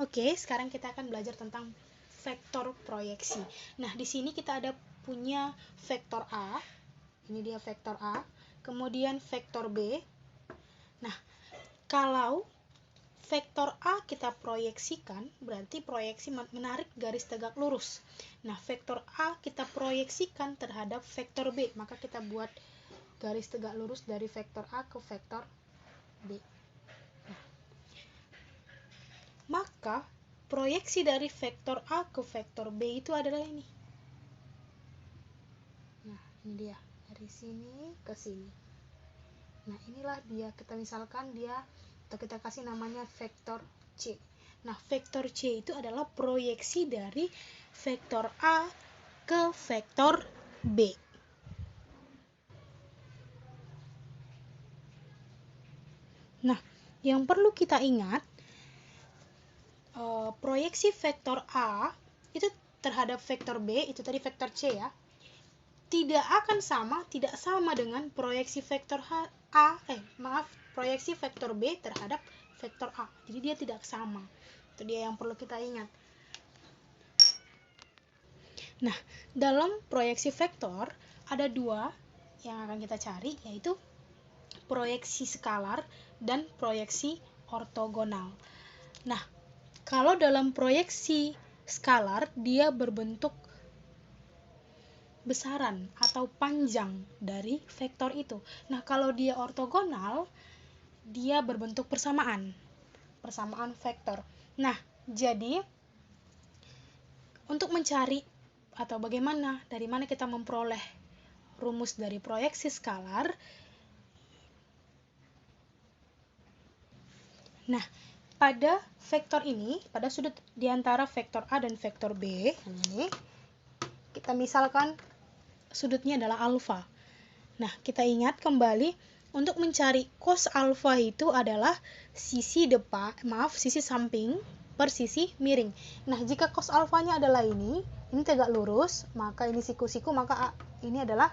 Oke, sekarang kita akan belajar tentang vektor proyeksi. Nah, di sini kita ada punya vektor A. Ini dia vektor A. Kemudian vektor B. Nah, kalau vektor A kita proyeksikan, berarti proyeksi menarik garis tegak lurus. Nah, vektor A kita proyeksikan terhadap vektor B, maka kita buat garis tegak lurus dari vektor A ke vektor B. Nah, maka proyeksi dari vektor A ke vektor B itu adalah ini. Nah, ini dia, dari sini ke sini. Nah, inilah dia, kita misalkan dia, atau kita kasih namanya vektor C. Nah, vektor C itu adalah proyeksi dari vektor A ke vektor B. Nah, yang perlu kita ingat, proyeksi vektor A itu terhadap vektor B, itu tadi vektor C ya, tidak sama dengan proyeksi vektor proyeksi vektor B terhadap vektor A. Jadi dia tidak sama. Itu dia yang perlu kita ingat. Nah, dalam proyeksi vektor ada dua yang akan kita cari, yaitu proyeksi skalar dan proyeksi ortogonal. Nah, kalau dalam proyeksi skalar dia berbentuk besaran atau panjang dari vektor itu. Nah, kalau dia ortogonal, dia berbentuk persamaan vektor. Nah, jadi untuk mencari atau dari mana kita memperoleh rumus dari proyeksi skalar. Nah, pada vektor ini, pada sudut di antara vektor A dan vektor B, ini kita misalkan sudutnya adalah alfa. Nah, kita ingat kembali untuk mencari cos alfa itu adalah sisi samping per sisi miring. Nah, jika cos alfanya adalah ini tegak lurus, maka ini siku-siku, maka ini adalah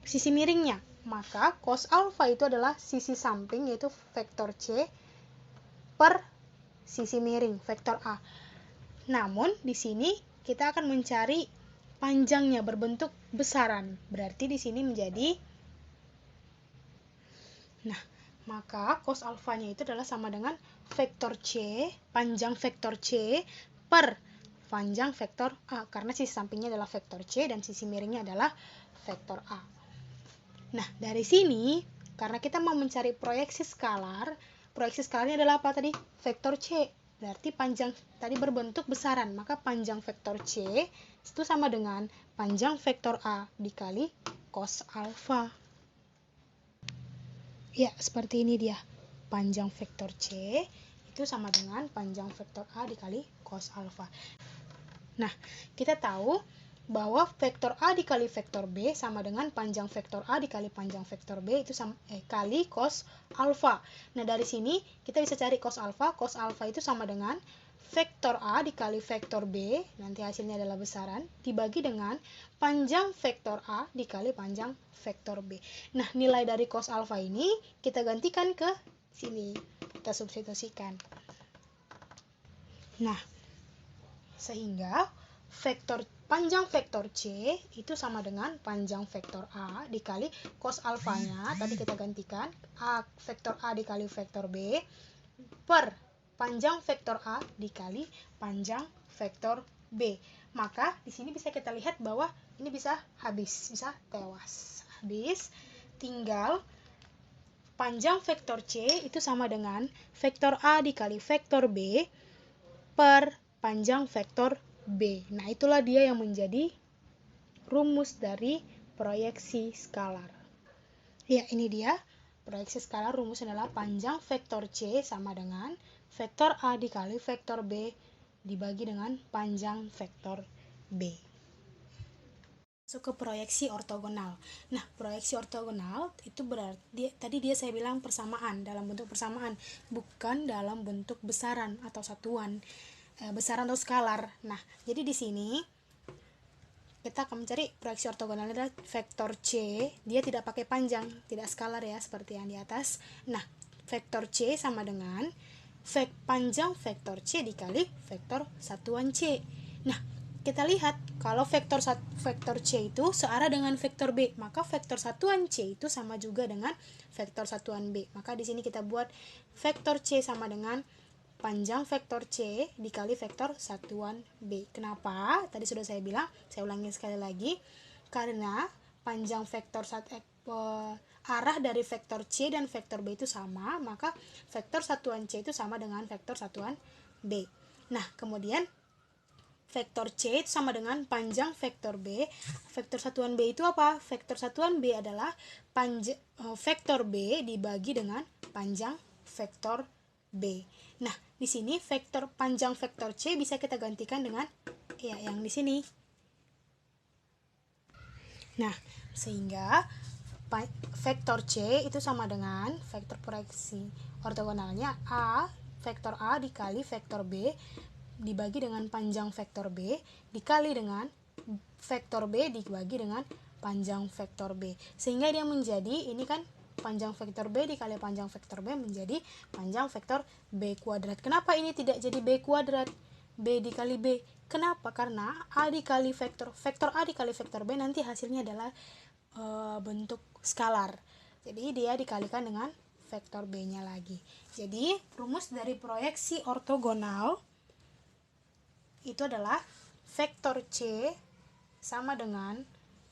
sisi miringnya. Maka cos alfa itu adalah sisi samping, yaitu vektor C per sisi miring, vektor A. Namun, di sini kita akan mencari panjangnya berbentuk besaran. Berarti di sini menjadi, nah, maka cos alfanya itu adalah sama dengan vektor C, panjang vektor C per panjang vektor A, karena sisi sampingnya adalah vektor C dan sisi miringnya adalah vektor A. Nah, dari sini, karena kita mau mencari proyeksi skalarnya adalah apa tadi? Vektor C. Berarti panjang tadi berbentuk besaran, maka panjang vektor C itu sama dengan panjang vektor A dikali cos alfa. Ya, seperti ini dia. Panjang vektor C itu sama dengan panjang vektor A dikali cos alfa. Nah, kita tahu bahwa vektor A dikali vektor B sama dengan panjang vektor A dikali panjang vektor B itu kali cos alfa. Nah, dari sini kita bisa cari cos alfa. Cos alfa itu sama dengan vektor A dikali vektor B, nanti hasilnya adalah besaran, dibagi dengan panjang vektor A dikali panjang vektor B. Nah, nilai dari cos alfa ini kita gantikan ke sini. Kita substitusikan. Nah, sehingga panjang vektor C itu sama dengan panjang vektor A dikali cos alfanya, tadi kita gantikan vektor A dikali vektor B per panjang vektor A dikali panjang vektor B. Maka di sini bisa kita lihat bahwa ini bisa tewas. Tinggal panjang vektor C itu sama dengan vektor A dikali vektor B per panjang vektor B. Nah, itulah dia yang menjadi rumus dari proyeksi skalar. Ya, ini dia. Proyeksi skalar rumusnya adalah panjang vektor C sama dengan vektor A dikali vektor B dibagi dengan panjang vektor B. Masuk ke proyeksi ortogonal. Nah, proyeksi ortogonal itu berarti tadi saya bilang persamaan, dalam bentuk persamaan, bukan dalam bentuk besaran atau satuan. Besaran atau skalar. Nah, jadi di sini kita akan mencari proyeksi ortogonalnya adalah vektor C. Dia tidak pakai panjang, tidak skalar ya, seperti yang di atas. Nah, vektor C sama dengan panjang vektor C dikali vektor satuan C. Nah, kita lihat kalau vektor C itu searah dengan vektor B, maka vektor satuan C itu sama juga dengan vektor satuan B. Maka di sini kita buat vektor C sama dengan panjang vektor C dikali vektor satuan B. Kenapa? Tadi sudah saya bilang, saya ulangi sekali lagi. Karena panjang vektor arah dari vektor C dan vektor B itu sama, maka vektor satuan C itu sama dengan vektor satuan B. Nah, kemudian vektor C itu sama dengan panjang vektor B. Vektor satuan B itu apa? Vektor satuan B adalah vektor B dibagi dengan panjang vektor B. Nah, di sini vektor panjang vektor C bisa kita gantikan dengan ya yang di sini. Nah, sehingga vektor C itu sama dengan vektor proyeksi ortogonalnya vektor A dikali vektor B dibagi dengan panjang vektor B dikali dengan vektor B dibagi dengan panjang vektor B. Sehingga dia menjadi, ini kan panjang vektor B dikali panjang vektor B menjadi panjang vektor B kuadrat. Kenapa ini tidak jadi B kuadrat? B dikali B. Kenapa? Karena A dikali vektor A dikali vektor B nanti hasilnya adalah bentuk skalar. Jadi dia dikalikan dengan vektor B-nya lagi. Jadi rumus dari proyeksi ortogonal itu adalah vektor C sama dengan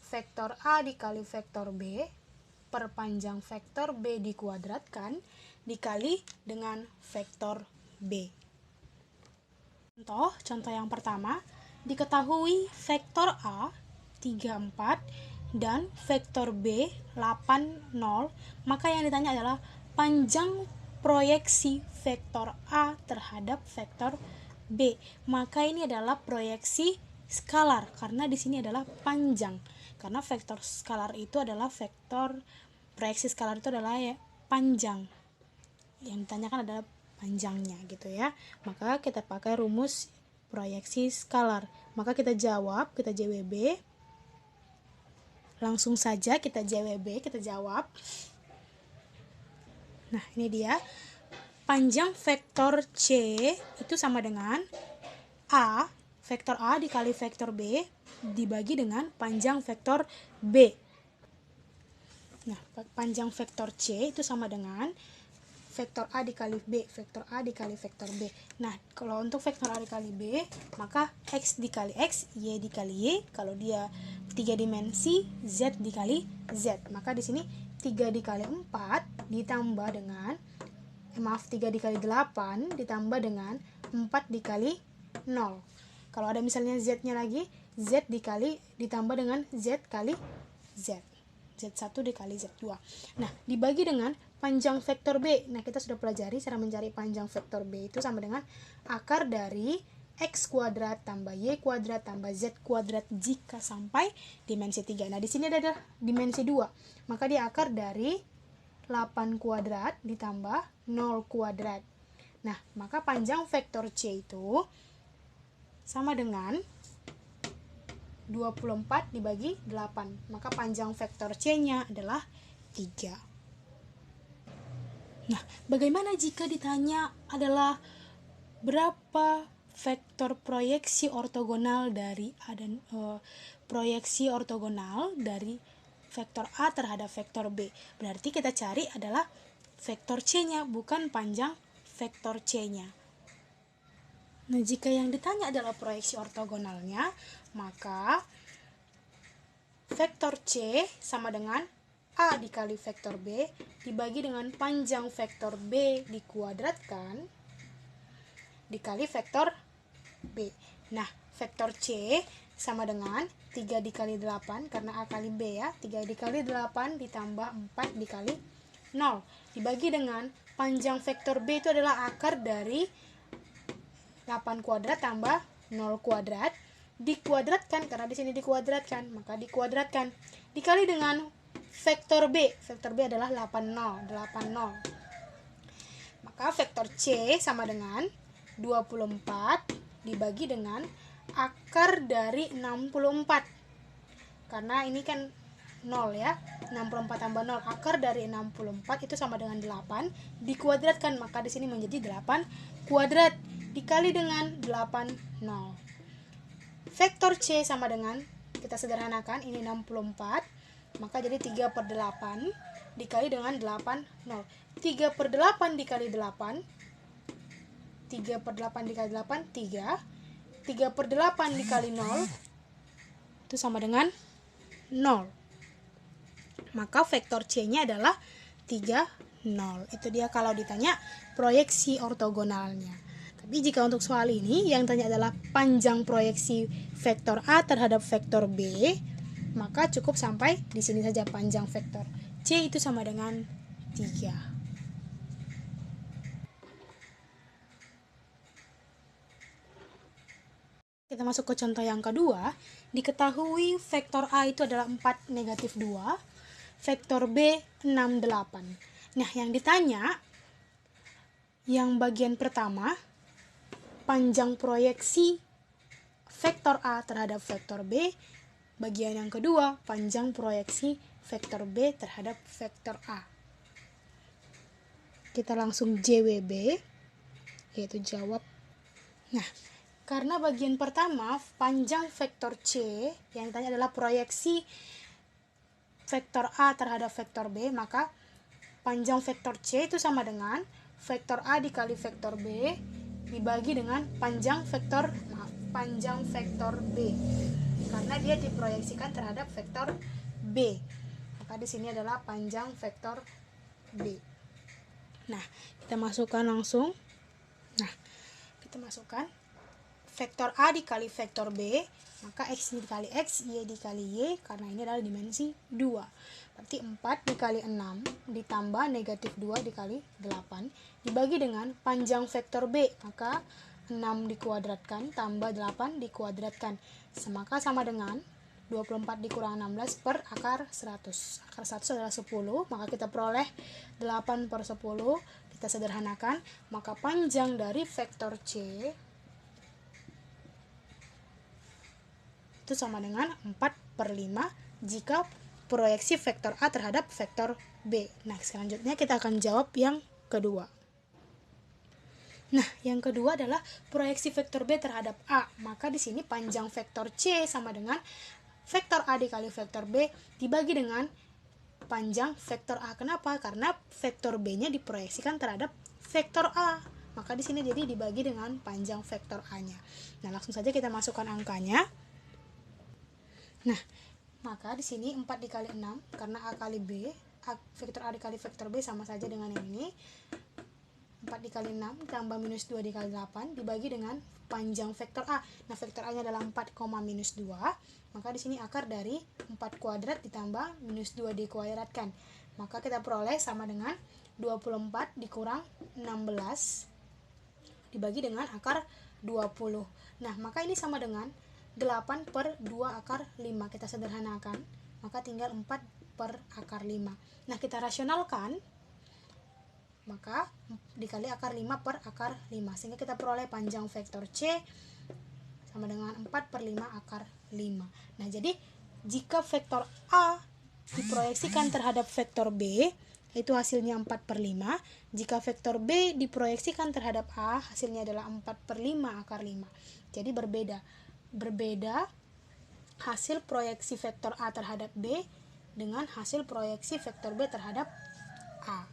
vektor A dikali vektor B per panjang vektor B dikuadratkan dikali dengan vektor B. Contoh yang pertama, diketahui vektor A 34 dan vektor B 80, maka yang ditanya adalah panjang proyeksi vektor A terhadap vektor B. Maka ini adalah proyeksi skalar karena di sini adalah panjang. Karena vektor skalar itu adalah proyeksi skalar itu adalah ya panjang. Yang ditanyakan adalah panjangnya gitu ya. Maka kita pakai rumus proyeksi skalar. Maka kita jawab, kita JWB. Langsung saja kita JWB, kita jawab. Nah, ini dia. Panjang vektor C itu sama dengan vektor A dikali vektor B dibagi dengan panjang vektor B. Nah, panjang vektor C itu sama dengan vektor A dikali B, vektor A dikali vektor B. Nah, kalau untuk vektor A dikali B, maka X dikali X, Y dikali Y. Kalau dia 3 dimensi, Z dikali Z. Maka di sini 3 dikali 4 ditambah dengan 3 dikali 8 ditambah dengan 4 dikali 0. Kalau ada misalnya Z-nya lagi, Z ditambah dengan Z kali Z. Z1 dikali Z2. Nah, dibagi dengan panjang vektor B. Nah, kita sudah pelajari cara mencari panjang vektor B itu sama dengan akar dari X kuadrat tambah Y kuadrat tambah Z kuadrat jika sampai dimensi 3. Nah, di sini ada dimensi 2. Maka dia akar dari 8 kuadrat ditambah 0 kuadrat. Nah, maka panjang vektor C itu sama dengan 24 dibagi 8. Maka panjang vektor C-nya adalah 3. Nah, bagaimana jika ditanya adalah berapa vektor proyeksi ortogonal dari proyeksi ortogonal dari vektor A terhadap vektor B? Berarti kita cari adalah vektor C-nya, bukan panjang vektor C-nya. Nah, jika yang ditanya adalah proyeksi ortogonalnya, maka vektor C sama dengan A dikali vektor B dibagi dengan panjang vektor B dikuadratkan dikali vektor B. Nah, vektor C sama dengan 3 dikali 8 karena A kali B ya. 3 dikali 8 ditambah 4 dikali 0 dibagi dengan panjang vektor B itu adalah akar dari 8 kuadrat tambah 0 kuadrat dikuadratkan, karena di sini dikuadratkan, maka dikuadratkan dikali dengan vektor B. Vektor B adalah 80. Maka vektor C sama dengan 24 dibagi dengan akar dari 64. karena ini kan 0 ya. 64 tambah 0, akar dari 64 itu sama dengan 8 dikuadratkan, maka di sini menjadi 8 kuadrat dikali dengan 80. Vektor C sama dengan, kita sederhanakan, ini 64, maka jadi 3/8 dikali dengan 80. 3/8 dikali 8, 3/8 dikali 8, 3. 3/8 dikali 0 itu sama dengan 0. Maka vektor C-nya adalah 3, 0. Itu dia kalau ditanya proyeksi ortogonalnya. Tapi jika untuk soal ini yang tanya adalah panjang proyeksi vektor A terhadap vektor B, maka cukup sampai di sini saja, panjang vektor C itu sama dengan 3. Kita masuk ke contoh yang kedua. Diketahui vektor A itu adalah 4, -2. Vektor B 6, 8. Nah, yang ditanya yang bagian pertama, panjang proyeksi vektor A terhadap vektor B. Bagian yang kedua, panjang proyeksi vektor B terhadap vektor A. Kita langsung JWB, yaitu jawab. Nah, karena bagian pertama, panjang vektor C, yang ditanya adalah proyeksi vektor A terhadap vektor B, maka panjang vektor C itu sama dengan vektor A dikali vektor B dibagi dengan panjang vektor B, karena dia diproyeksikan terhadap vektor B. Maka di sini adalah panjang vektor B. Nah, kita masukkan langsung. Nah, kita masukkan vektor A dikali vektor B, maka X dikali X, Y dikali Y, karena ini adalah dimensi 2. Berarti 4 dikali 6 ditambah -2 dikali 8 dibagi dengan panjang vektor B, maka 6 dikuadratkan tambah 8 dikuadratkan, maka sama dengan 24 dikurang 16 per akar 100. Akar 100 adalah 10, maka kita peroleh 8/10. Kita sederhanakan, maka panjang dari vektor C itu sama dengan 4/5 jika proyeksi vektor A terhadap vektor B. Nah, selanjutnya kita akan jawab yang kedua. Nah, yang kedua adalah proyeksi vektor B terhadap A. Maka di sini panjang vektor C sama dengan vektor A dikali vektor B dibagi dengan panjang vektor A. Kenapa? Karena vektor B-nya diproyeksikan terhadap vektor A. Maka di sini jadi dibagi dengan panjang vektor A-nya. Nah, langsung saja kita masukkan angkanya. Nah, maka di sini 4 dikali 6, karena A kali B, vektor A dikali vektor B sama saja dengan yang ini. 4 dikali 6 ditambah -2 dikali 8 dibagi dengan panjang vektor A. Nah, vektor A-nya adalah 4, -2. Maka di sini akar dari 4 kuadrat ditambah -2 dikuadratkan. Maka kita peroleh sama dengan 24 dikurang 16 dibagi dengan akar 20. Nah, maka ini sama dengan 8/2 akar 5. Kita sederhanakan, maka tinggal 4 per akar 5. Nah, kita rasionalkan, maka dikali akar 5 per akar 5, sehingga kita peroleh panjang vektor C sama dengan 4/5 akar 5. Nah, jadi jika vektor A diproyeksikan terhadap vektor B, itu hasilnya 4/5. Jika vektor B diproyeksikan terhadap A, hasilnya adalah 4/5 akar 5. Jadi berbeda hasil proyeksi vektor A terhadap B dengan hasil proyeksi vektor B terhadap A.